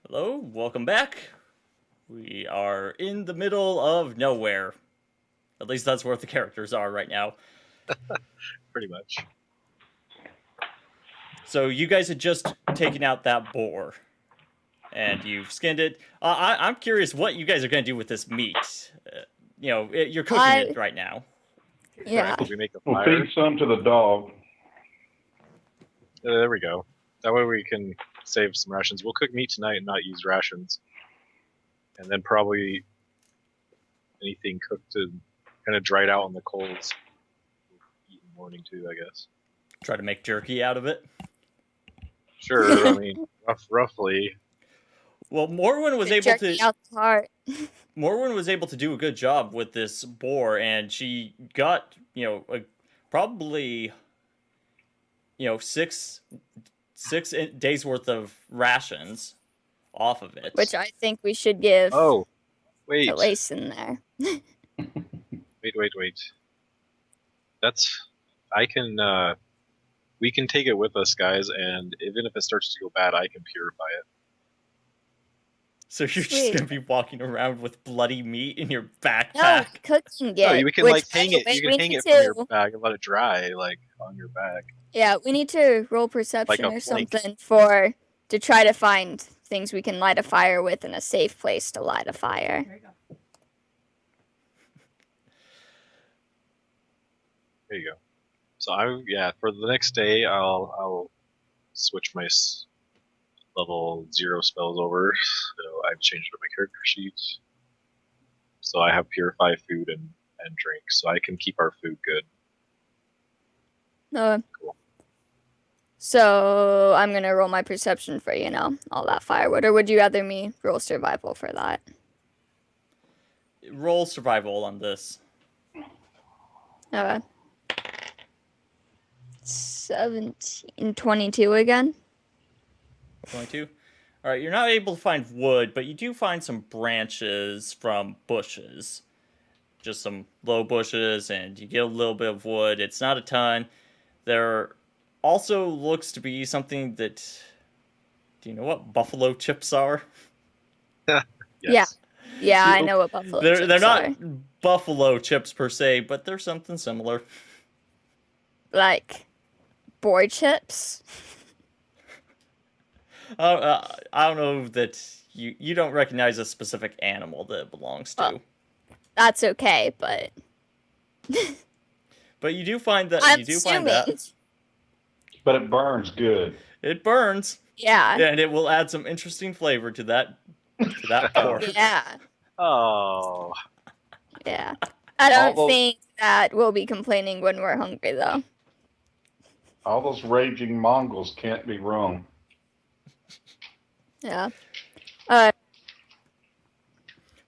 Hello, welcome back. We are in the middle of nowhere. At least that's where the characters are right now. Pretty much. So you guys had just taken out that boar, and you've skinned it. I'm curious what you guys are going to do with this meat. You're cooking it right now. Yeah. We make a We'll fire. feed some to the dog. There we go. That way we can save some rations. We'll cook meat tonight and not use rations. And then probably anything cooked and kind of dried out on the coals. We'll eat in the morning too, I guess. Try to make jerky out of it. Sure, I mean, roughly. Well, Morwen was able Jerky to. out the heart. Morwen was able to do a good job with this boar, and she got probably six days worth of rations off of it. Which I think we should give Oh, wait. to Lace in there. Wait. That's. I can. We can take it with us, guys, and even if it starts to go bad, I can purify it. So you're just Sweet. gonna be walking around with bloody meat in your No, backpack. cooking No, it. we can which, like by hang the it. way, You we can hang need it from your to- back and let it dry, like on your back. Yeah, we need to roll perception a or plank. something to try to find things we can light a fire with in a safe place to light a fire. There you go. So for the next day, I'll switch my level 0 spells over. So I've changed up my character sheet. So I have purify food and drink, so I can keep our food good. Cool. So I'm gonna roll my perception for all that firewood, or would you rather me roll survival for that? Roll survival on this. 17, 22 again. 22. All right, you're not able to find wood, but you do find some branches from bushes. Just some low bushes, and you get a little bit of wood. It's not a ton. There also looks to be something that. Do you know what buffalo chips are? Yes. Yeah, I know what buffalo They're chips not are. buffalo chips per se, but they're something similar. Like boar chips. I don't know that you don't recognize a specific animal that it belongs to. Well, that's okay, but But you do find that I'm you do find that assuming. But it burns good. it burns, Yeah. and it will add some interesting flavor to that pork. Yeah. Oh, Yeah. I don't All those- think that we'll be complaining when we're hungry though. All those raging Mongols can't be wrong. Yeah.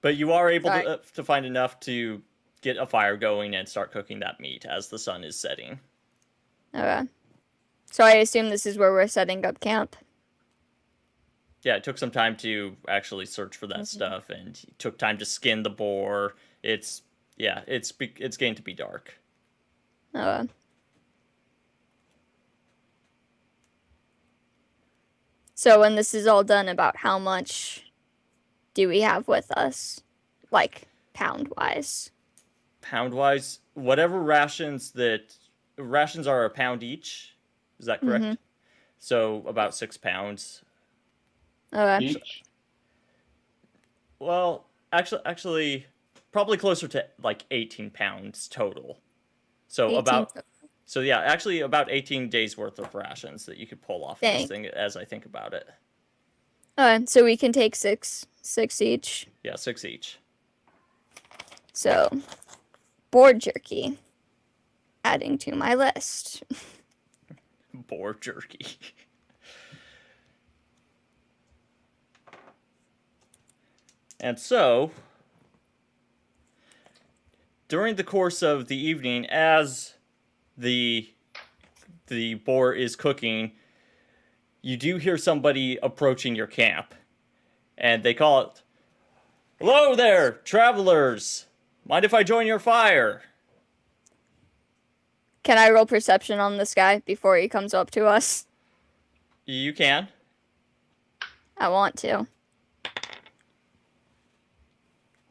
But you are able Sorry. to find enough to get a fire going and start cooking that meat as the sun is setting. Okay. So I assume this is where we're setting up camp. Yeah, it took some time to actually search for that stuff, and it took time to skin the boar. It's getting to be dark. Okay. So when this is all done, about how much do we have with us? Like pound wise. Pound wise, whatever rations are a pound each. Is that correct? Mhm. So about 6 pounds. Okay. Each? Well, actually, probably closer to like 18 pounds total. So 18. actually about 18 days worth of rations that you could pull off of this Dang. thing as I think about it. Okay, so we can take six each. Yeah, 6 each. So, boar jerky. Adding to my list. Boar jerky. And so, during the course of the evening, as the boar is cooking, you do hear somebody approaching your camp, and they call it, "Hello there, travelers! Mind if I join your fire?" Can I roll perception on this guy before he comes up to us? You can. I want to.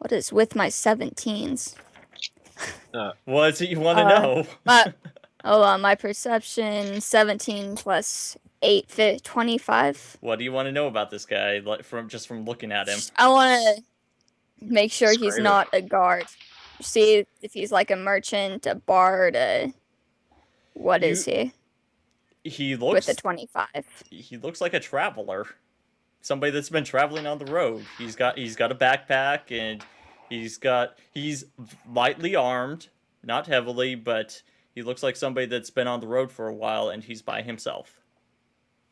What is with my 17s? What is it you want to Uh, know? My perception 17 plus 8, 25. What do you want to know about this guy from looking at him? I want to make sure he's Describe it. not a guard. See if he's like a merchant, a bard, what You- is he? He With looks a 25. he looks like a traveler, somebody that's been traveling on the road. He's got a backpack, and he's lightly armed, not heavily, but he looks like somebody that's been on the road for a while, and he's by himself.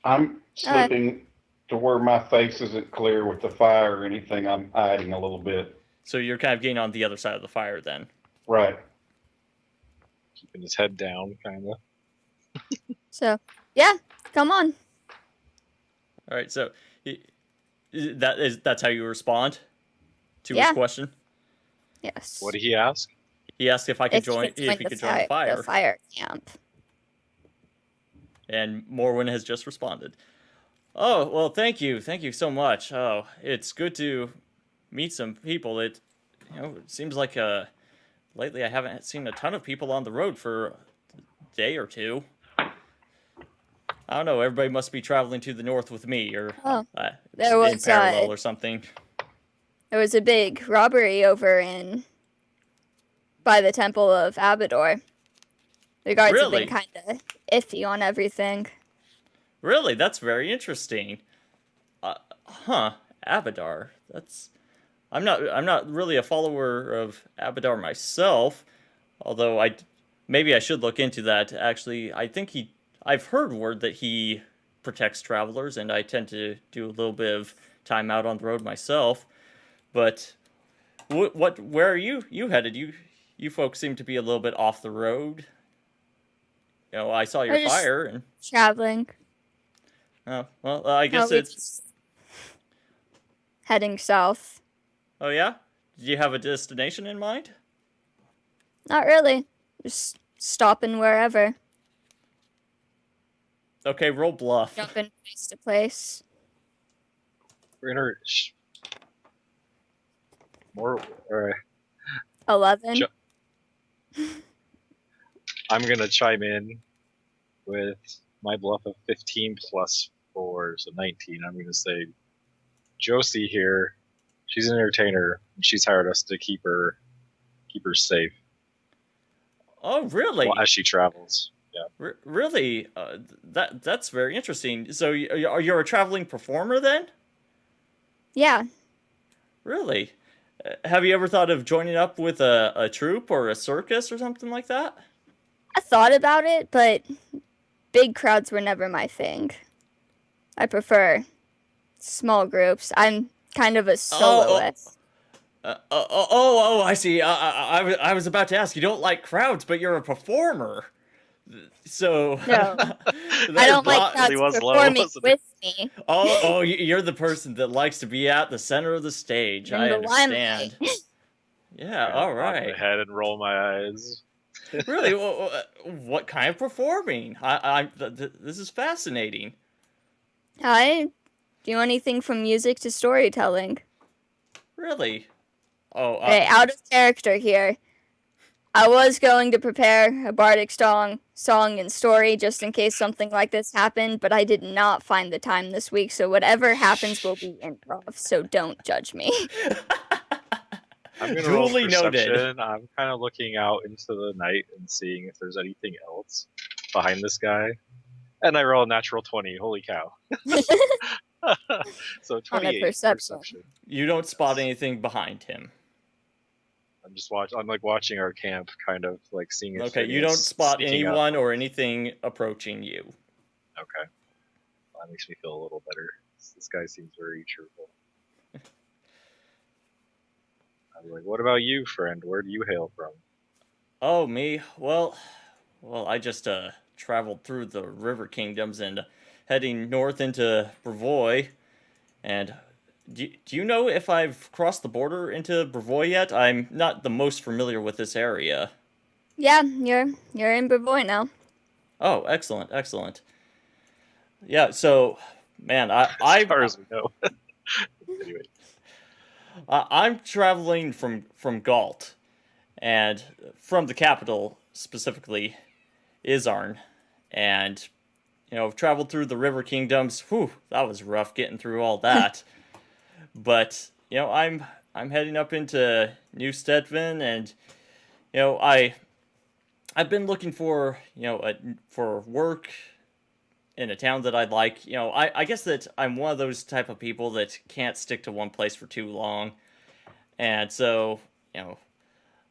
I'm slipping to where my face isn't clear with the fire or anything. I'm hiding a little bit. So you're kind of getting on the other side of the fire then. Right. Keeping his head down, kind of. So, yeah, come on. All right, so that's how you respond to his Yeah. question. Yes. What did he ask? He asked if I could If you join could if he could join the fire, The fire camp. and Morwen has just responded. Oh, well, thank you so much. Oh, it's good to meet some people. It seems like lately I haven't seen a ton of people on the road for a day or two. I don't know. Everybody must be traveling to the north with me, or There in was parallel or something. there was a big robbery over by the Temple of Abador. The guards have Really? been kind of iffy on everything. Really, that's very interesting. Abadar. I'm not really a follower of Abadar myself, although maybe I should look into that. Actually, I've heard word that he protects travelers, and I tend to do a little bit of time out on the road myself. But where are you headed? You folks seem to be a little bit off the road. I saw your We're just fire, and Traveling. oh well, I guess we're it's. just heading south. Oh yeah, do you have a destination in mind? Not really. Just stopping wherever. Okay, roll bluff. Jumping place to place. We're in our more. Alright. 11. I'm gonna chime in with my bluff of 15 plus 4, so 19. I'm gonna say, Josie here. She's an entertainer, and she's hired us to keep her safe Oh really? as she travels. Yeah. Really? That's very interesting. So you're a traveling performer then? Yeah. Really? Have you ever thought of joining up with a troupe or a circus or something like that? I thought about it, but big crowds were never my thing. I prefer small groups. I'm kind of a soloist. I see. I was about to ask. You don't like crowds, but you're a performer. So No. I don't like crowds He was low, performing wasn't he? with me. You're the person that likes to be at the center of the stage. In I the understand. limelight. Yeah, Kinda all nod right. my head and roll my eyes. Really? What kind of performing? This is fascinating. I do anything from music to storytelling. Really? Oh, Okay, out of character here. I was going to prepare a bardic song and story just in case something like this happened, but I did not find the time this week, so whatever happens will be improv, so don't judge me. I'm gonna roll Duly noted. perception. I'm kind of looking out into the night and seeing if there's anything else behind this guy. And I roll a natural 20. Holy cow! So 28 perception. you don't spot anything behind him. I'm just I'm like watching our camp, kind of like seeing. If Okay, you don't anyone's spot sneaking up. anyone or anything approaching you. Okay, that makes me feel a little better. This guy seems very cheerful. I'm like, what about you, friend? Where do you hail from? Oh, me? Well, I just traveled through the river kingdoms and heading north into Brevoy. And do you know if I've crossed the border into Brevoy yet? I'm not the most familiar with this area. Yeah, you're in Brevoy now. Oh, excellent. Yeah, so man, As far as we know. Anyway, I'm traveling from Galt, and from the capital specifically, Izarn, and I've traveled through the River Kingdoms. Whew, that was rough getting through all that. But I'm heading up into New Stetvin, and I've been looking for for work in a town that I'd like. I guess that I'm one of those type of people that can't stick to one place for too long, and so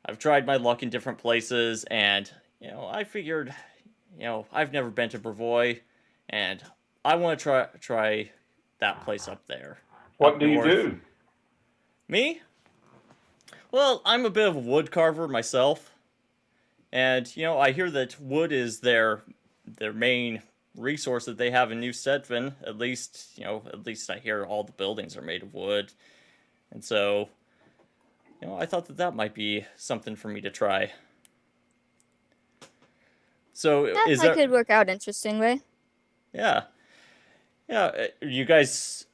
I've tried my luck in different places, and I figured I've never been to Brevoy, and I want to try that place up there. What up do you north. do? Me? Well, I'm a bit of a wood carver myself, and I hear that wood is their main resource that they have in New Stetvin. At least I hear all the buildings are made of wood, and so I thought that might be something for me to try. So That could work out interestingly. Yeah, yeah. You guys,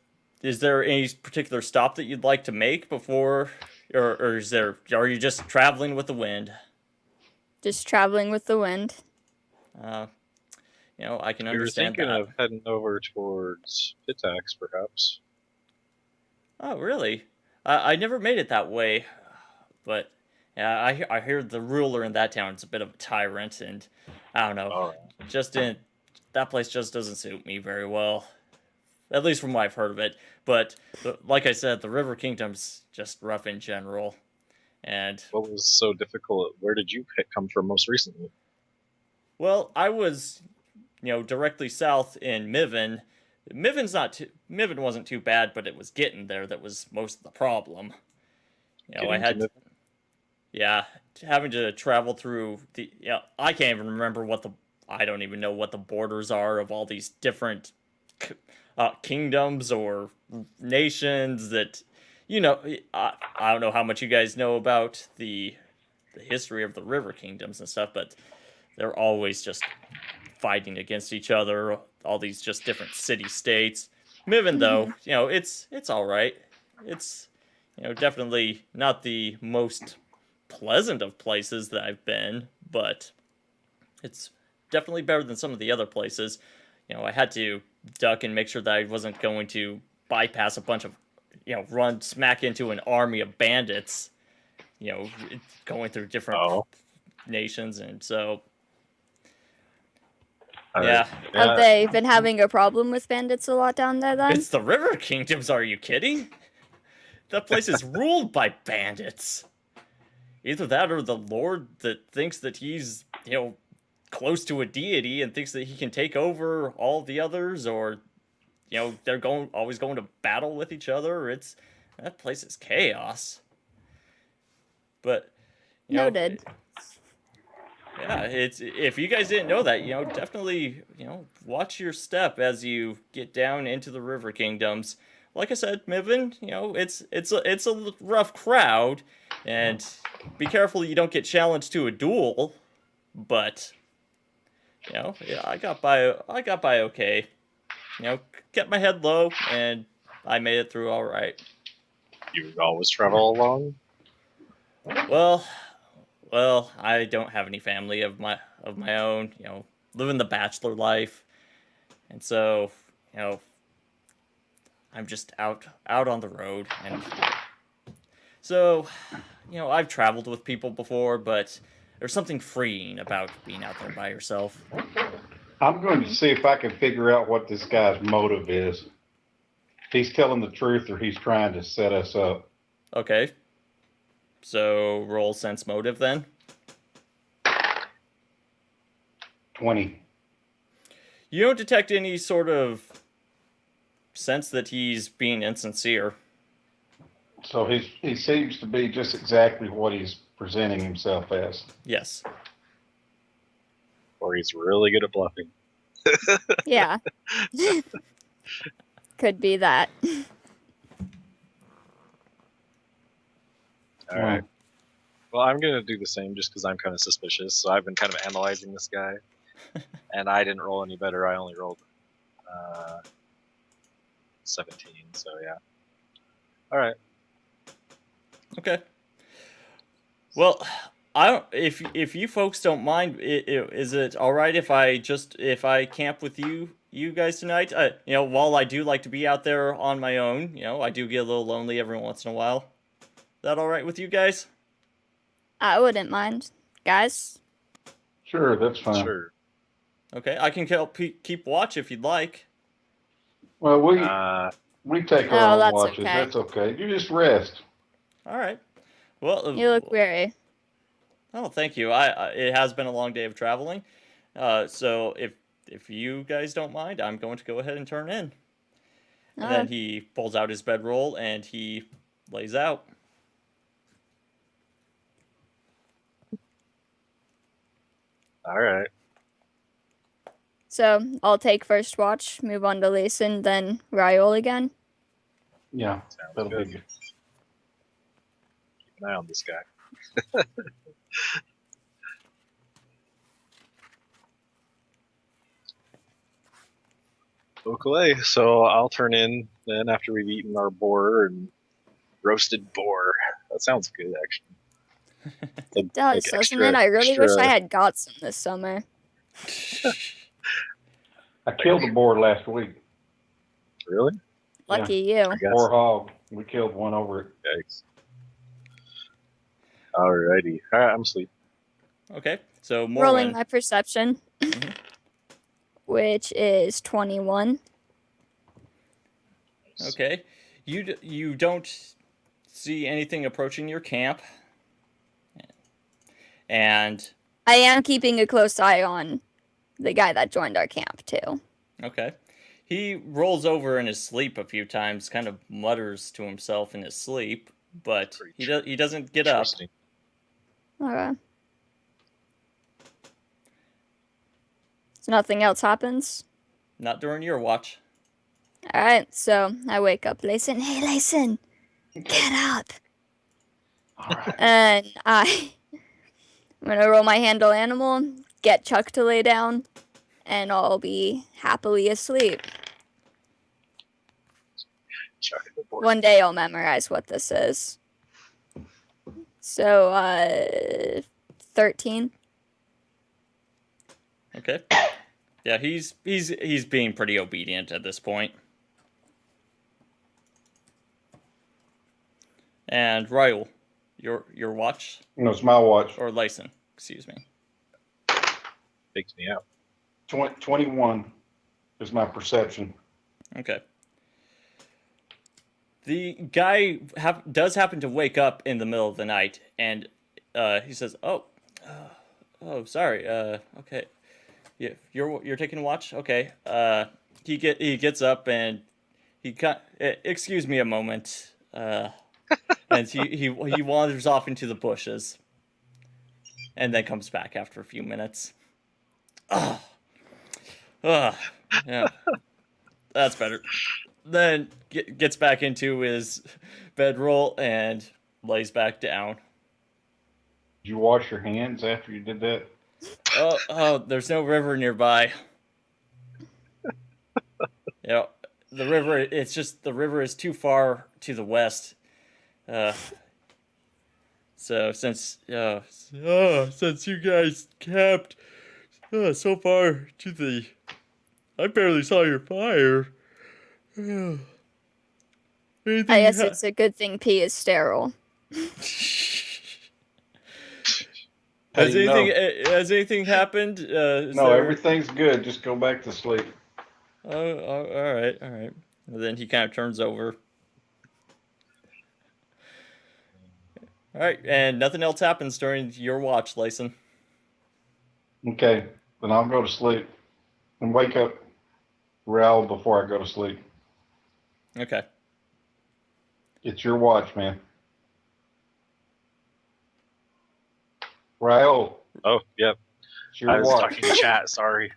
is there any particular stop that you'd like to make before, or are you just traveling with the wind? Just traveling with the wind. I can We were understand thinking that. of heading over towards Pitax, perhaps. Oh, really? I never made it that way, but yeah, I hear the ruler in that town is a bit of a tyrant, and I don't know, All right. that place just doesn't suit me very well, at least from what I've heard of it. But like I said, the River Kingdom's just rough in general, and What was so difficult? Where did you come from most recently? well, I was directly south in Miven. Miven wasn't too bad, but it was getting there that was most of the problem. Getting I to had Miv- yeah, having to travel through the I can't even remember I don't even know what the borders are of all these different kingdoms or nations that I don't know how much you guys know about the history of the river kingdoms and stuff, but they're always just fighting against each other, all these just different city states. Miven though, it's all right. It's definitely not the most pleasant of places that I've been, but it's definitely better than some of the other places. I had to duck and make sure that I wasn't going to bypass a bunch of, run smack into an army of bandits, going through different Oh, nations, and so all yeah. right. Have they been having a problem with bandits a lot down there then? It's the River Kingdoms, are you kidding? That place is ruled by bandits. Either that or the Lord that thinks that he's, close to a deity and thinks that he can take over all the others, or, they're always going to battle with each other. That place is chaos. But, Noted. yeah, if you guys didn't know that, definitely, watch your step as you get down into the River Kingdoms. Like I said, Miven, it's a rough crowd, and be careful you don't get challenged to a duel. But yeah, I got by okay. Kept my head low, and I made it through all right. You always travel alone? Well, I don't have any family of my own. Living the bachelor life, and so I'm just out on the road, and so I've traveled with people before, but there's something freeing about being out there by yourself. I'm going to see if I can figure out what this guy's motive is. If he's telling the truth or he's trying to set us up. Okay. So roll sense motive then. 20. You don't detect any sort of sense that he's being insincere. So he seems to be just exactly what he's presenting himself as. Yes. Or he's really good at bluffing. Yeah. Could be that. All right. Well, I'm going to do the same just because I'm kind of suspicious. So I've been kind of analyzing this guy. And I didn't roll any better. I only rolled 17. So, yeah. All right. Okay. Well, I don't. If you folks don't mind, is it all right if I camp with you guys tonight? While I do like to be out there on my own, I do get a little lonely every once in a while. Is that all right with you guys? I wouldn't mind, guys. Sure, that's fine. Sure. Okay, I can help keep watch if you'd like. Well, we take Oh, our own that's watches. okay. That's okay. You just rest. All right. Well, You look weary. oh, thank you. It has been a long day of traveling. So if you guys don't mind, I'm going to go ahead and turn in. And then he pulls out his bedroll and he lays out. All right. So I'll take first watch, move on to Layson, then Ryol again. Yeah, Sounds that'll good. be good. Keep an eye on this guy. Okay, so I'll turn in then after we've eaten our boar and roasted boar. That sounds good, actually. It does, doesn't it? I really wish I had got some this summer. I killed a boar last week. Really? Lucky you. I guess. Boar hog. We killed one over it. Yikes. Alrighty. All right, I'm asleep. Okay, so Rolling Morwen. my perception, Mhm. which is 21. Okay, you don't see anything approaching your camp, and I am keeping a close eye on the guy that joined our camp, too. okay, he rolls over in his sleep a few times, kind of mutters to himself in his sleep, but he doesn't get up. Interesting. Okay. So nothing else happens? Not during your watch. Alright, so I wake up. Layson, hey, Layson, get up. All right. And I'm going to roll my handle animal, get Chuck to lay down, and I'll be happily asleep. Chuck the board. One day I'll memorize what this is. So, 13. Okay. Yeah, he's being pretty obedient at this point. And Ryul, your watch No, it's my watch. or Lyson, excuse me. Takes me out. 21 is my perception. Okay. The guy does happen to wake up in the middle of the night, and he says, "Oh, sorry. Okay, yeah, you're taking watch. Okay." He gets up and excuse me a moment. And he wanders off into the bushes, and then comes back after a few minutes. Yeah, that's better. Then gets back into his bedroll and lays back down. Did you wash your hands after you did that? Oh, there's no river nearby. The river. It's just the river is too far to the west. So since you guys camped so far to the, I barely saw your fire. I guess it's a good thing pee is sterile. Has anything happened? No, everything's good. Just go back to sleep. Oh, all right. And then he kind of turns over. All right, and nothing else happens during your watch, Lyson. Okay, then I'll go to sleep and wake up Raoul before I go to sleep. Okay. It's your watch, man. Raoul, Oh, yep. it's your I was watch. talking to chat. Sorry.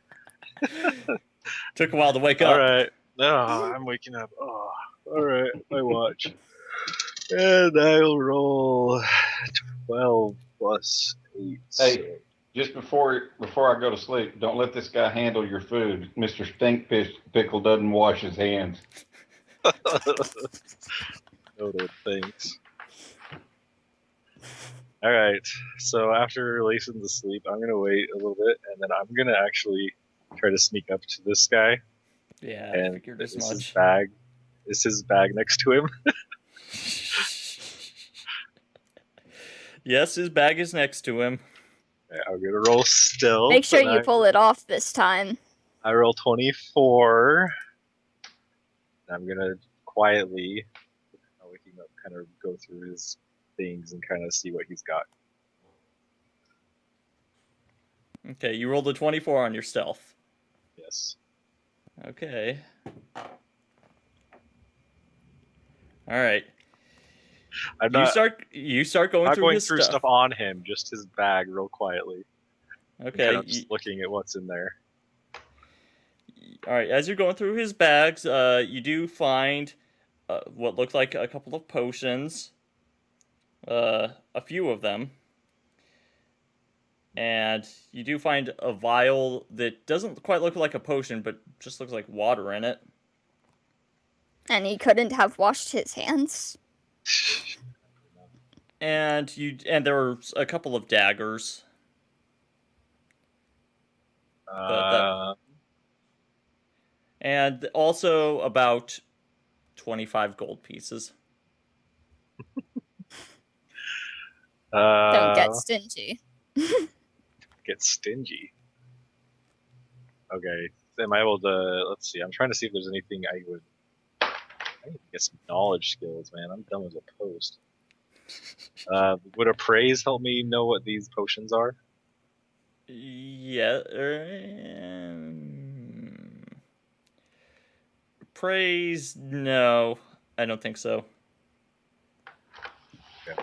Took a while to wake up. All right. No, I'm waking up. Oh, all right. My watch. And I'll roll 12 plus 8. Hey, just before I go to sleep, don't let this guy handle your food. Mr. Stink Pickle doesn't wash his hands. Noted. Thanks. All right. So after Lason's asleep, I'm gonna wait a little bit, and then I'm gonna actually try to sneak up to this guy. Yeah, I And figured as is his much. bag? Is his bag next to him? Yes, his bag is next to him. Okay, I'm gonna roll stealth. Make sure and you pull it off this time. I roll 24. I'm gonna quietly, waking up, kind of go through his things and kind of see what he's got. Okay, you rolled a 24 on your stealth. Yes. Okay. All right. I'm You not. start going Not through going his through stuff. stuff on him, just his bag, real quietly. Okay. Kind of just looking at what's in there. All right. As you're going through his bags, you do find what look like a couple of potions. A few of them. And you do find a vial that doesn't quite look like a potion, but just looks like water in it. And he couldn't have washed his hands. And there were a couple of daggers. And also about 25 gold pieces. Don't get stingy. Get stingy. Okay. Am I able to? Let's see. I'm trying to see if there's anything I need to get some knowledge skills, man. I'm dumb as a post. Would appraise help me know what these potions are? Yeah. Praise? No, I don't think so. Okay.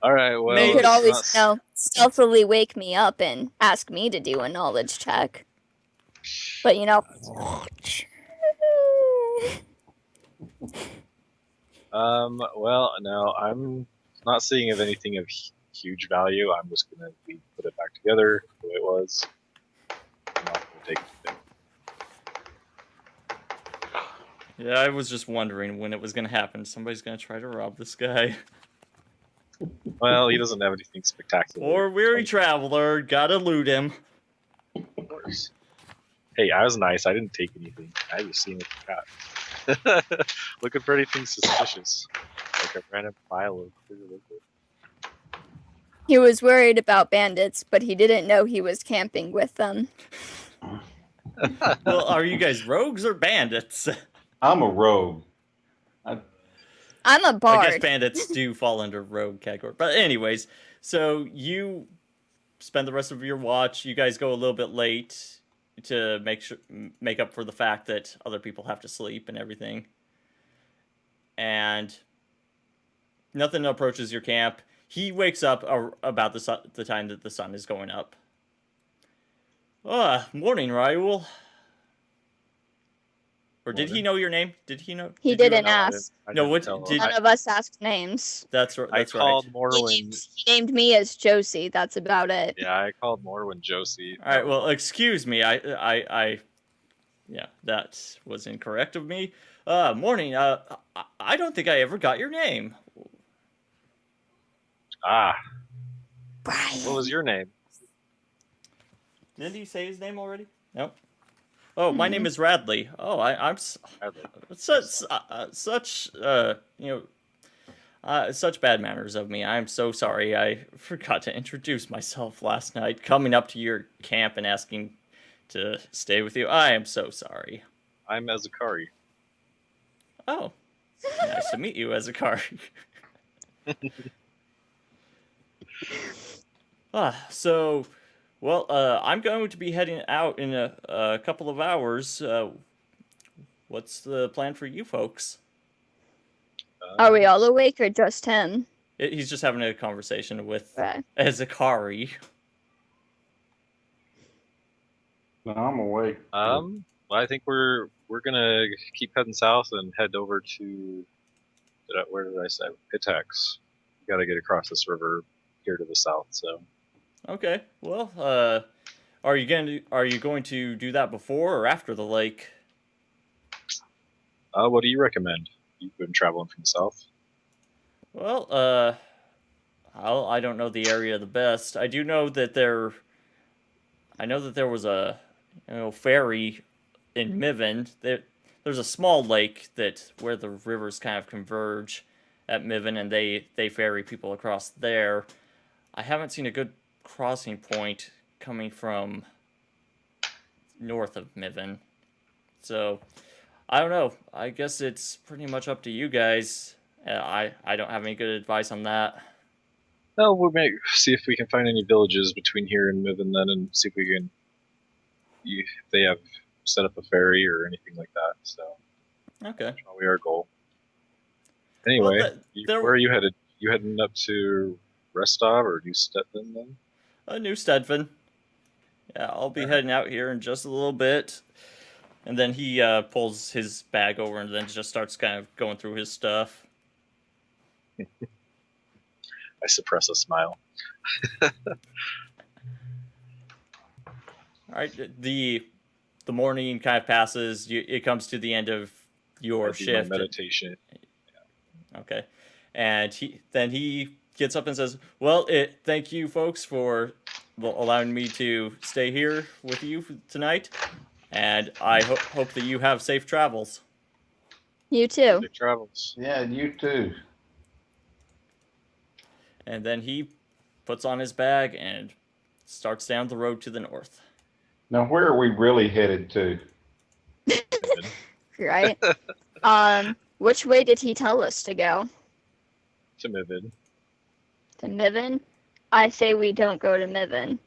All right. Well, You could Maybe. always, stealthily wake me up and ask me to do a knowledge check. But Well, no, I'm not seeing of anything of huge value. I'm just gonna put it back together the way it was. I'm not gonna take anything. Yeah, I was just wondering when it was going to happen. Somebody's going to try to rob this guy. Well, he doesn't have anything spectacular. Poor weary traveler, gotta loot him. Of course. Hey, I was nice. I didn't take anything. I just seen what you got. Looking for anything suspicious, like a random pile of clear liquid. he was worried about bandits, but he didn't know he was camping with them. Well, are you guys rogues or bandits? I'm a rogue. I'm a bard. I guess bandits do fall under rogue category. But anyways, so you spend the rest of your watch. You guys go a little bit late to make up for the fact that other people have to sleep and everything. And nothing approaches your camp. He wakes up about the time that the sun is going up. Morning, Raul. Or did he know your name? Did he know? He did you- didn't ask. No, what did- None of us asked names. That's right. I That's called right. Morwen. He named me as Josie. That's about it. Yeah, I called Morwen Josie. All right. Well, excuse me. Yeah, that was incorrect of me. Morning. I don't think I ever got your name. Brian. What was your name? Didn't he say his name already? Nope. Oh, my name is Radley. Oh, I'm such such bad manners of me. I'm so sorry. I forgot to introduce myself last night, coming up to your camp and asking to stay with you. I am so sorry. I'm Ezekari. Oh, nice to meet you, Ezekari. I'm going to be heading out in a couple of hours. What's the plan for you folks? Are we all awake or just him? He's just having a conversation with Right. Ezekari. No, I'm awake. Well, I think we're gonna keep heading south and head over to where did I say Pitex. We got to get across this river here to the south. So Okay. Well, are you going to do that before or after the lake? what do you recommend? You've been traveling from the south. Well, I don't know the area the best. I do know that I know that there was a ferry in Miven. There's a small lake that where the rivers kind of converge at Miven, and they ferry people across there. I haven't seen a good crossing point coming from north of Miven, so I don't know. I guess it's pretty much up to you guys. I don't have any good advice on that. No, we'll see if we can find any villages between here and Miven then, and see if we can if they have set up a ferry or anything like that. So Okay. that's probably our goal. Anyway, there- where are you headed? You heading up to Restov or New Stettin then? A new Stedfin. Yeah, I'll be heading out here in just a little bit. And then he pulls his bag over and then just starts kind of going through his stuff. I suppress a smile. All right, the morning kind of passes. It comes to the end of your I do my shift. meditation. Okay, and he gets up and says, "Well, thank you folks for allowing me to stay here with you tonight, and I hope that you have safe travels." You too. Safe travels. Yeah, you too. And then he puts on his bag and starts down the road to the north. Now, where are we really headed to? Right? Which way did he tell us to go? To Mivid. To Miven? I say we don't go to Miven.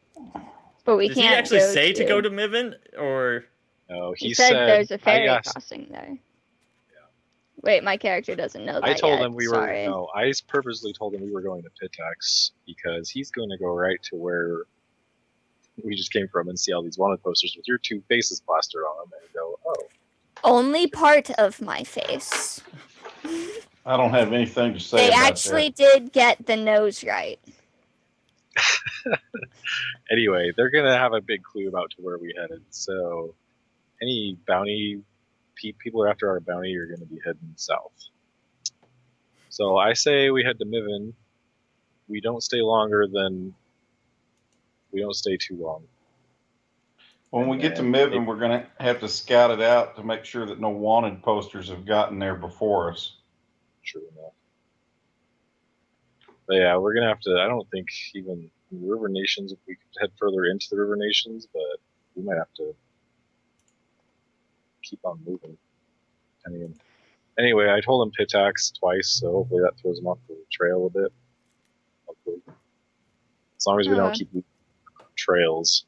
But we Did can't he actually go say to go to Miven, or No, He said there's a ferry I asked, crossing there. Wait, my character doesn't know that I told yet. him we Sorry. were. No, I purposely told him we were going to Pitax because he's going to go right to where we just came from and see all these wanted posters with your two faces plastered on them and go, oh. Only part of my face. I don't have anything to say They about actually that. did get the nose right. Anyway, they're gonna have a big clue about to where we headed. So, any bounty people are after our bounty are going to be heading south. So I say we head to Miven. We don't stay too long. When we get to Miven, we're going to have to scout it out to make sure that no wanted posters have gotten there before us. True enough. But yeah, we're gonna have to. I don't think even in the River Nations, if we could head further into the River Nations, but we might have to keep on moving. I mean, anyway, I told him Pitax twice, so hopefully that throws him off the trail a bit. Hopefully. As long as we don't keep trails.